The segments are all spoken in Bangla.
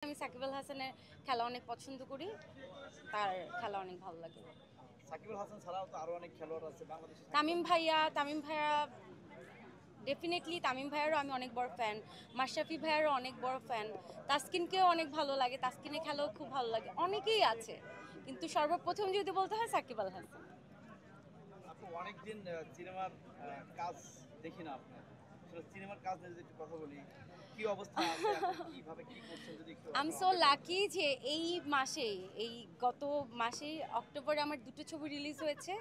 আমি সাকিব আল হাসানের খেলা অনেক পছন্দ করি, তার খেলা অনেক ভালো লাগে। সাকিব আল হাসান ছাড়াও তো আরো অনেক খেলোয়াড় আছে বাংলাদেশে। তামিম ভাইয়া ডেফিনেটলি তামিম ভাইয়ারও আমি অনেক বড় ফ্যান। মাশরাফি ভাইয়ারও অনেক বড় ফ্যান। তাসকিনকেও অনেক ভালো লাগে, তাসকিনের খেলাও খুব ভালো লাগে। অনেকেই আছে, কিন্তু সর্বপ্রথম যদি বলতে হয় সাকিব আল হাসান। আপু অনেকদিন সিনেমার কাজ দেখি না আপনার, সিনেমার কাজ নিয়ে যদি একটু কথা বলি, কি অবস্থা আছে এখন, কিভাবে কি করছেন যদি একটু আই এম সো লাকি যে এই মাসে, এই গত মাসে অক্টোবরে আমার দুটো ছবি রিলিজ হয়েছে।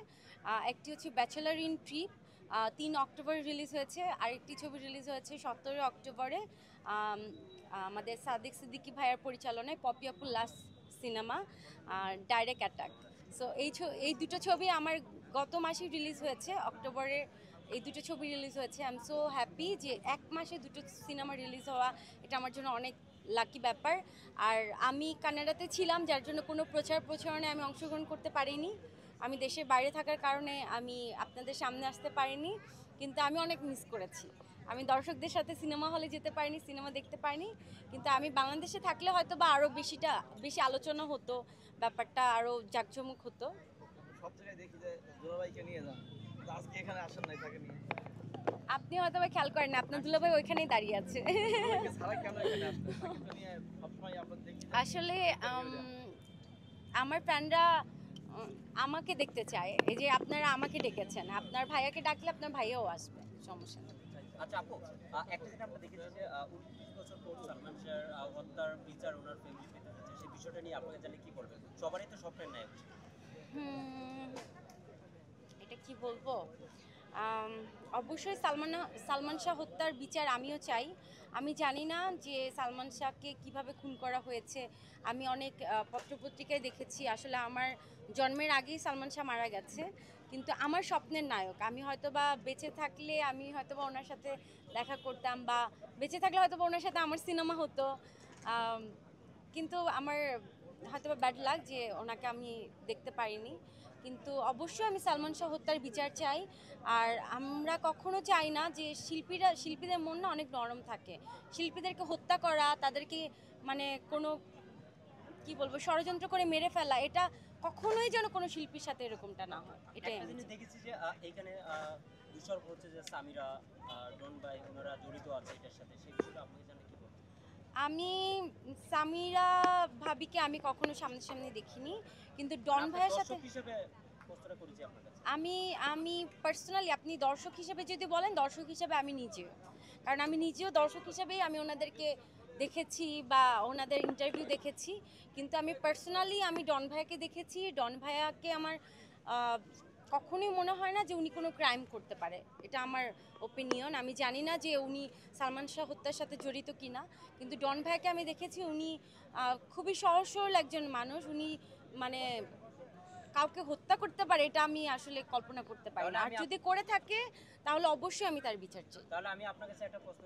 একটি হচ্ছে ব্যাচেলার ইন ট্রিপ, 3 অক্টোবরে রিলিজ হয়েছে। আরেকটি ছবি রিলিজ হয়েছে 17 অক্টোবরে, আমাদের সাদিক সিদ্দিকী ভাইয়ার পরিচালনায়, পপি আপুর last cinema direct attack. So এই দুটো ছবি আমার গত মাসে রিলিজ হয়েছে অক্টোবরে। এই দুটো ছবি রিলিজ হয়েছে। আই এম সো হ্যাপি যে এক মাসে দুটো সিনেমা রিলিজ হওয়া, এটা আমার জন্য অনেক লাকি ব্যাপার। আর আমি কানাডাতে ছিলাম, যার জন্য কোনো প্রচারণায় আমি অংশগ্রহণ করতে পারিনি। আমি দেশের বাইরে থাকার কারণে আমি আপনাদের সামনে আসতে পারিনি, কিন্তু আমি অনেক মিস করেছি। আমি দর্শকদের সাথে সিনেমা হলে যেতে পারিনি, সিনেমা দেখতে পারিনি। কিন্তু আমি বাংলাদেশে থাকলে হয়তো বা আরও বেশি আলোচনা হতো, ব্যাপারটা আরও জাঁকজমক হতো। সব জায়গায় দেখি যে দুলাভাইকে নিয়ে যান, কিন্তু আজকে এখানে আসেন নাই তাকে নিয়ে। আপনি হয়তো বা খেয়াল করেন না, আপনার দুলাভাই ওইখানেই দাঁড়িয়ে আছে। দুলাভাইকে ছাড়া কেন এখানে আসলেন? তাকে তো নিয়ে সবসময় আমরা দেখি যে আসলে আমার ফ্যানরা আমাকে দেখতে চায়। এই যে আপনারা আমাকে ডেকেছেন, আপনার ভাইয়াকে ডাকলে আপনার ভাইয়াও আসবে, সমস্যা নেই। আচ্ছা আপু, একটা যেটা আমরা দেখেছি যে 29 বছর পর সালমান শাহর হত্যার বিচার ওনার ফ্যামিলি পেতে যাচ্ছে, সেই বিষয়টা নিয়ে আপনাকে জানলে কি করবেন? সবারই তো স্বপ্নের নায়ক। হুম, এটা কি বলবো? অবশ্যই সালমান শাহ হত্যার বিচার আমিও চাই। আমি জানি না যে সালমান শাহকে কিভাবে খুন করা হয়েছে। আমি অনেক পত্রপত্রিকায় দেখেছি। আসলে আমার জন্মের আগেই সালমান শাহ মারা গেছে, কিন্তু আমার স্বপ্নের নায়ক। আমি হয়তোবা বেঁচে থাকলে আমি হয়তোবা ওনার সাথে দেখা করতাম, বা বেঁচে থাকলে হয়তোবা ওনার সাথে আমার সিনেমা হতো। আম, কিন্তু আমার হয়তোবা ব্যাড লাক যে ওনাকে আমি দেখতে পারিনি। কিন্তু অবশ্যই আমি সালমান শাহ হত্যার বিচার চাই। আর আমরা কখনো চাই না যে শিল্পীদের মন না অনেক নরম থাকে, শিল্পীদেরকে হত্যা করা, তাদেরকে মানে কোনো কি বলবো ষড়যন্ত্র করে মেরে ফেলা, এটা কখনোই যেন কোনো শিল্পীর সাথে এরকমটা না হয়, এটাই একটা আমি জিনিস চাই। দেখেছি যে এইখানে দূষণ হচ্ছে যে সামিরা, ডন ভাই ওনারা জড়িত আছে এটার সাথে, সেই বিষয়টা আপনাকে জানলে কি বলবেন? আমি সামিরা ভাবিকে আমি কখনো সামনাসামনি দেখিনি, কিন্তু ডন আমরা ভাইয়ের সাথে দর্শক হিসেবে প্রশ্নটা করেছি আপনার কাছে। আমি আমি পার্সোনালি, আপনি দর্শক হিসেবে যদি বলেন, দর্শক হিসেবে আমি নিজেও, কারণ আমি নিজেও দর্শক হিসেবেই আমি ওনাদেরকে দেখেছি বা ওনাদের ইন্টারভিউ দেখেছি। কিন্তু আমি পার্সোনালি আমি ডন ভাইয়াকে দেখেছি। ডন ভাইয়াকে আমার আহ, কখনোই মনে হয় না যে উনি কোনো ক্রাইম করতে পারে, এটা আমার ওপিনিয়ন। আমি জানি না যে উনি সালমান শাহ হত্যার সাথে জড়িত কিনা, কিন্তু ডন ভাইয়াকে আমি দেখেছি উনি খুবই সহজ সরল একজন মানুষ। উনি মানে কাউকে হত্যা করতে পারে, এটা আমি আসলে কল্পনা করতে পারি তাহলে না। আর যদি করে থাকে তাহলে অবশ্যই আমি তার বিচার চাই। তাহলে আমি আপনার কাছে একটা প্রশ্ন